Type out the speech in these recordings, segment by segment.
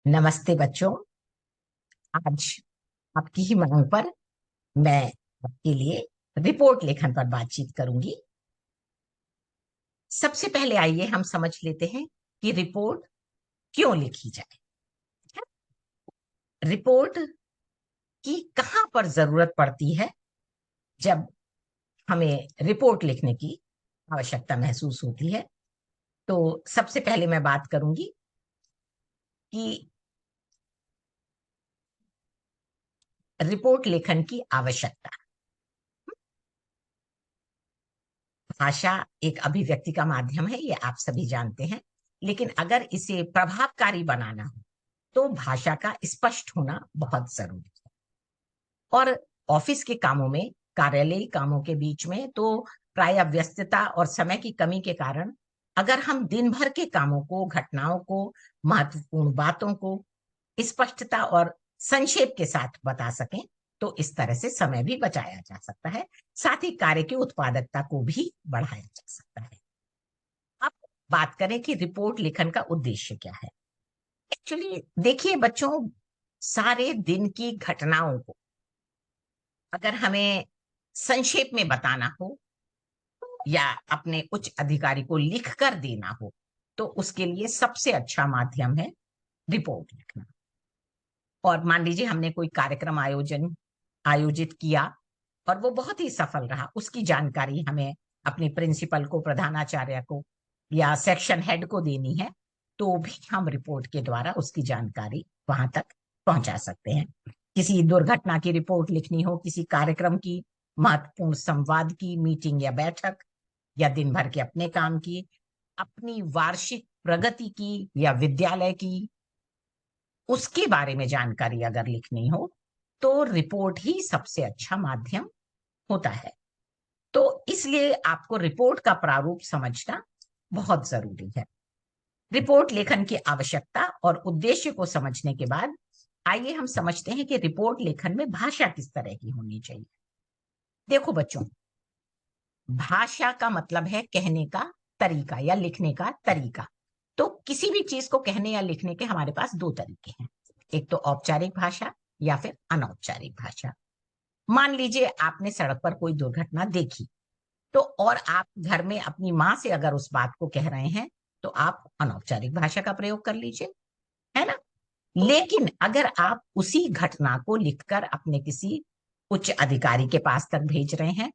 नमस्ते बच्चों। आज आपकी ही मांग पर मैं आपके लिए रिपोर्ट लेखन पर बातचीत करूंगी। सबसे पहले आइए हम समझ लेते हैं कि रिपोर्ट क्यों लिखी जाए। रिपोर्ट की कहां पर जरूरत पड़ती है जब हमें रिपोर्ट लिखने की आवश्यकता महसूस होती है। तो सबसे पहले मैं बात करूंगी कि रिपोर्ट लेखन की आवश्यकता। भाषा एक अभिव्यक्ति का माध्यम है, ये आप सभी जानते हैं। लेकिन अगर इसे प्रभावकारी बनाना हो तो भाषा का स्पष्ट होना बहुत जरूरी है। और ऑफिस के कामों में, कार्यालयी कामों के बीच में तो प्राय व्यस्तता और समय की कमी के कारण अगर हम दिन भर के कामों को, घटनाओं को, महत्वपूर्ण बातों को स्पष्टता और संक्षेप के साथ बता सकें तो इस तरह से समय भी बचाया जा सकता है। साथ ही कार्य की उत्पादकता को भी बढ़ाया जा सकता है। अब बात करें कि रिपोर्ट लेखन का उद्देश्य क्या है। एक्चुअली देखिए बच्चों, सारे दिन की घटनाओं को अगर हमें संक्षेप में बताना हो या अपने उच्च अधिकारी को लिख कर देना हो तो उसके लिए सबसे अच्छा माध्यम है रिपोर्ट लिखना। और मान लीजिए हमने कोई कार्यक्रम आयोजित किया और वो बहुत ही सफल रहा, उसकी जानकारी हमें अपनी प्रिंसिपल को, प्रधानाचार्य को या सेक्शन हेड को देनी है तो भी हम रिपोर्ट के द्वारा उसकी जानकारी वहां तक पहुंचा सकते हैं। किसी दुर्घटना की रिपोर्ट लिखनी हो, किसी कार्यक्रम की, महत्वपूर्ण संवाद की, मीटिंग या बैठक, या दिन भर के अपने काम की, अपनी वार्षिक प्रगति की या विद्यालय की, उसके बारे में जानकारी अगर लिखनी हो तो रिपोर्ट ही सबसे अच्छा माध्यम होता है। तो इसलिए आपको रिपोर्ट का प्रारूप समझना बहुत जरूरी है। रिपोर्ट लेखन की आवश्यकता और उद्देश्य को समझने के बाद आइए हम समझते हैं कि रिपोर्ट लेखन में भाषा किस तरह की होनी चाहिए। देखो बच्चों, भाषा का मतलब है कहने का तरीका या लिखने का तरीका। तो किसी भी चीज को कहने या लिखने के हमारे पास दो तरीके हैं, एक तो औपचारिक भाषा या फिर अनौपचारिक भाषा। मान लीजिए आपने सड़क पर कोई दुर्घटना देखी तो और आप घर में अपनी माँ से अगर उस बात को कह रहे हैं तो आप अनौपचारिक भाषा का प्रयोग कर लीजिए, है ना। लेकिन अगर आप उसी घटना को लिखकर अपने किसी उच्च अधिकारी के पास तक भेज रहे हैं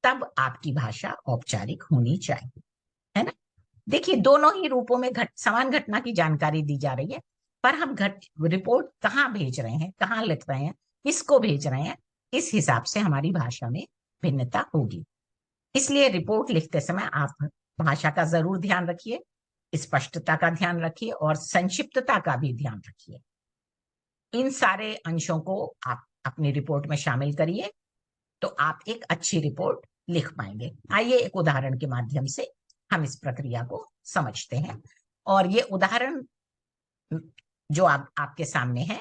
तब आपकी भाषा औपचारिक होनी चाहिए, है ना। देखिए दोनों ही रूपों में समान घटना की जानकारी दी जा रही है, पर हम रिपोर्ट कहाँ भेज रहे हैं, कहाँ लिख रहे हैं, किसको भेज रहे हैं, इस हिसाब से हमारी भाषा में भिन्नता होगी। इसलिए रिपोर्ट लिखते समय आप भाषा का जरूर ध्यान रखिए, स्पष्टता का ध्यान रखिए और संक्षिप्तता का भी ध्यान रखिए। इन सारे अंशों को आप अपनी रिपोर्ट में शामिल करिए तो आप एक अच्छी रिपोर्ट लिख पाएंगे। आइए एक उदाहरण के माध्यम से हम इस प्रक्रिया को समझते हैं। और ये उदाहरण जो आपके सामने है,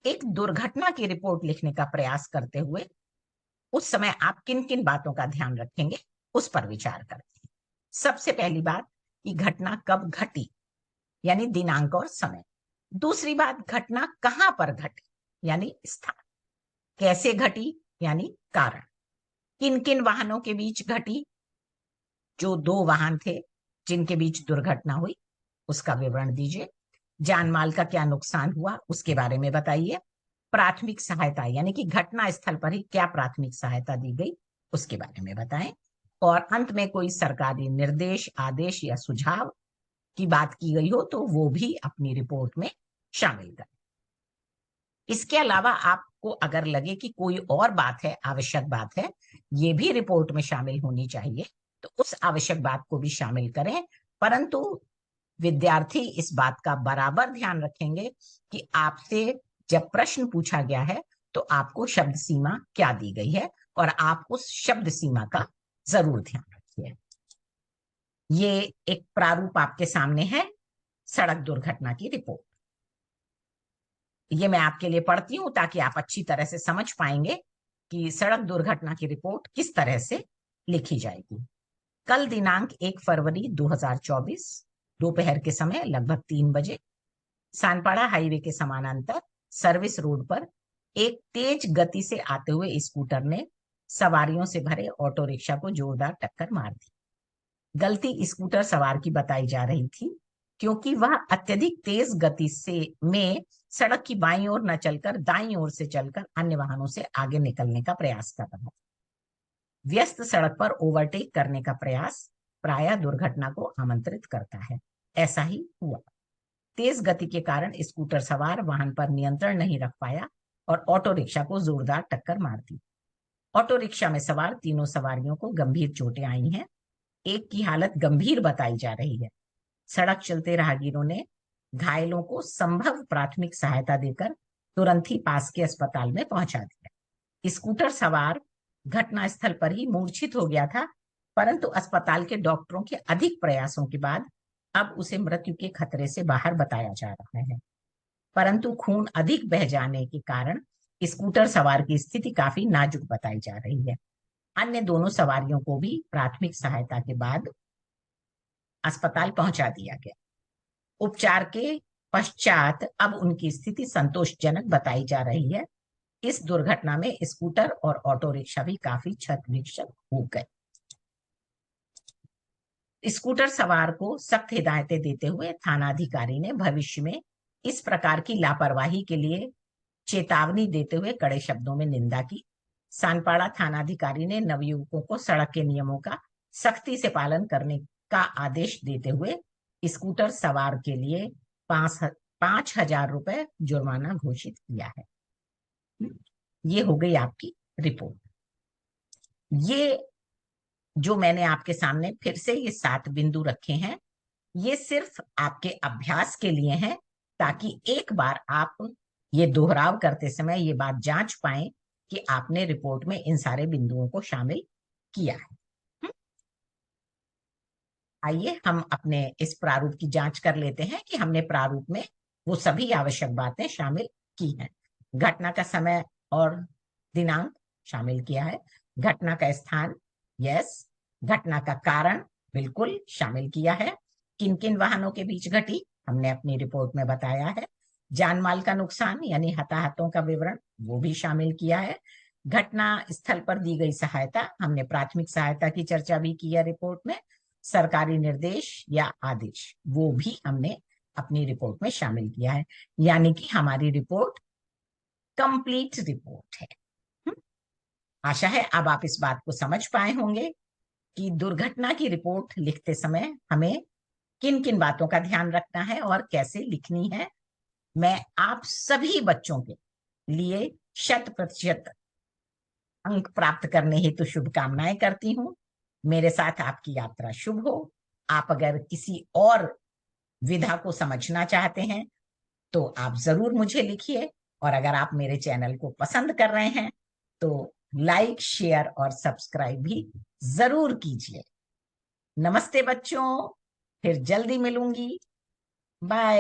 एक दुर्घटना की रिपोर्ट लिखने का प्रयास करते हुए उस समय आप किन किन बातों का ध्यान रखेंगे उस पर विचार करते हैं। सबसे पहली बात कि घटना कब घटी, यानी दिनांक और समय। दूसरी बात, घटना कहां पर घटी, यानी स्थान। कैसे घटी, यानी कारण। किन किन वाहनों के बीच घटी, जो दो वाहन थे जिनके बीच दुर्घटना हुई उसका विवरण दीजिए। जान माल का क्या नुकसान हुआ उसके बारे में बताइए। प्राथमिक सहायता, यानी कि घटना स्थल पर ही क्या प्राथमिक सहायता दी गई उसके बारे में बताएं। और अंत में कोई सरकारी निर्देश, आदेश या सुझाव की बात की गई हो तो वो भी अपनी रिपोर्ट में शामिल करें। इसके अलावा आपको अगर लगे कि कोई और बात है, आवश्यक बात है, ये भी रिपोर्ट में शामिल होनी चाहिए तो उस आवश्यक बात को भी शामिल करें। परंतु विद्यार्थी इस बात का बराबर ध्यान रखेंगे कि आपसे जब प्रश्न पूछा गया है तो आपको शब्द सीमा क्या दी गई है और आप उस शब्द सीमा का जरूर ध्यान रखिए। ये एक प्रारूप आपके सामने है, सड़क दुर्घटना की रिपोर्ट। ये मैं आपके लिए पढ़ती हूं ताकि आप अच्छी तरह से समझ पाएंगे कि सड़क दुर्घटना की रिपोर्ट किस तरह से लिखी जाएगी। कल दिनांक 1 फरवरी 2024 दोपहर के समय लगभग 3 बजे सानपाड़ा हाईवे के समानांतर सर्विस रोड पर एक तेज गति से आते हुए स्कूटर ने सवारियों से भरे ऑटो रिक्शा को जोरदार टक्कर मार दी। गलती स्कूटर सवार की बताई जा रही थी, क्योंकि वह अत्यधिक तेज गति से में सड़क की बाईं ओर न चलकर दाईं ओर से चलकर अन्य वाहनों से आगे निकलने का प्रयास कर रहा था। व्यस्त सड़क पर ओवरटेक करने का प्रयास प्रायः दुर्घटना को आमंत्रित करता है। ऐसा ही हुआ। तेज गति के कारण स्कूटर सवार वाहन पर नियंत्रण नहीं रख पाया और ऑटो रिक्शा को जोरदार टक्कर मार दी। ऑटो रिक्शा में सवार तीनों सवारियों को गंभीर चोटें आई हैं। एक की हालत गंभीर बताई जा रही है। सड़क चलते राहगीरों ने घायलों को संभव प्राथमिक सहायता देकर तुरंत ही पास के अस्पताल में पहुंचा दिया। स्कूटर सवार घटनास्थल पर ही मूर्छित हो गया था, परंतु अस्पताल के डॉक्टरों के अधिक प्रयासों के बाद अब उसे मृत्यु के खतरे से बाहर बताया जा रहा है। परंतु खून अधिक बह जाने के कारण स्कूटर सवार की स्थिति काफी नाजुक बताई जा रही है। अन्य दोनों सवारियों को भी प्राथमिक सहायता के बाद अस्पताल पहुंचा दिया गया। उपचार के पश्चात अब उनकी स्थिति संतोषजनक बताई जा रही है। इस दुर्घटना में स्कूटर और ऑटो रिक्शा भी काफी क्षत विक्षत हो गए। स्कूटर सवार को सख्त हिदायतें देते हुए थानाधिकारी ने भविष्य में इस प्रकार की लापरवाही के लिए चेतावनी देते हुए कड़े शब्दों में निंदा की। सानपाड़ा थानाधिकारी ने नवयुवकों को सड़क के नियमों का सख्ती से पालन करने का आदेश देते हुए स्कूटर सवार के लिए 5,000 रुपए जुर्माना घोषित किया है। ये हो गई आपकी रिपोर्ट। ये जो मैंने आपके सामने फिर से ये 7 बिंदु रखे हैं, ये सिर्फ आपके अभ्यास के लिए हैं, ताकि एक बार आप ये दोहराव करते समय ये बात जांच पाएं कि आपने रिपोर्ट में इन सारे बिंदुओं को शामिल किया है। आइए हम अपने इस प्रारूप की जांच कर लेते हैं कि हमने प्रारूप में वो सभी आवश्यक बातें शामिल की हैं। घटना का समय और दिनांक शामिल किया है। घटना का स्थान, यस। घटना का कारण बिल्कुल शामिल किया है। किन किन वाहनों के बीच घटी हमने अपनी रिपोर्ट में बताया है। जान माल का नुकसान यानी हताहतों का विवरण वो भी शामिल किया है। घटना स्थल पर दी गई सहायता, हमने प्राथमिक सहायता की चर्चा भी की है रिपोर्ट में। सरकारी निर्देश या आदेश वो भी हमने अपनी रिपोर्ट में शामिल किया है। यानी कि हमारी रिपोर्ट कंप्लीट रिपोर्ट है। आशा है अब आप इस बात को समझ पाए होंगे कि दुर्घटना की रिपोर्ट लिखते समय हमें किन किन बातों का ध्यान रखना है और कैसे लिखनी है। मैं आप सभी बच्चों के लिए 100% अंक प्राप्त करने हेतु शुभकामनाएं करती हूँ। मेरे साथ आपकी यात्रा शुभ हो। आप अगर किसी और विधा को समझना चाहते हैं तो आप जरूर मुझे लिखिए, और अगर आप मेरे चैनल को पसंद कर रहे हैं तो लाइक, शेयर और सब्सक्राइब भी जरूर कीजिए। नमस्ते बच्चों, फिर जल्दी मिलूंगी। बाय।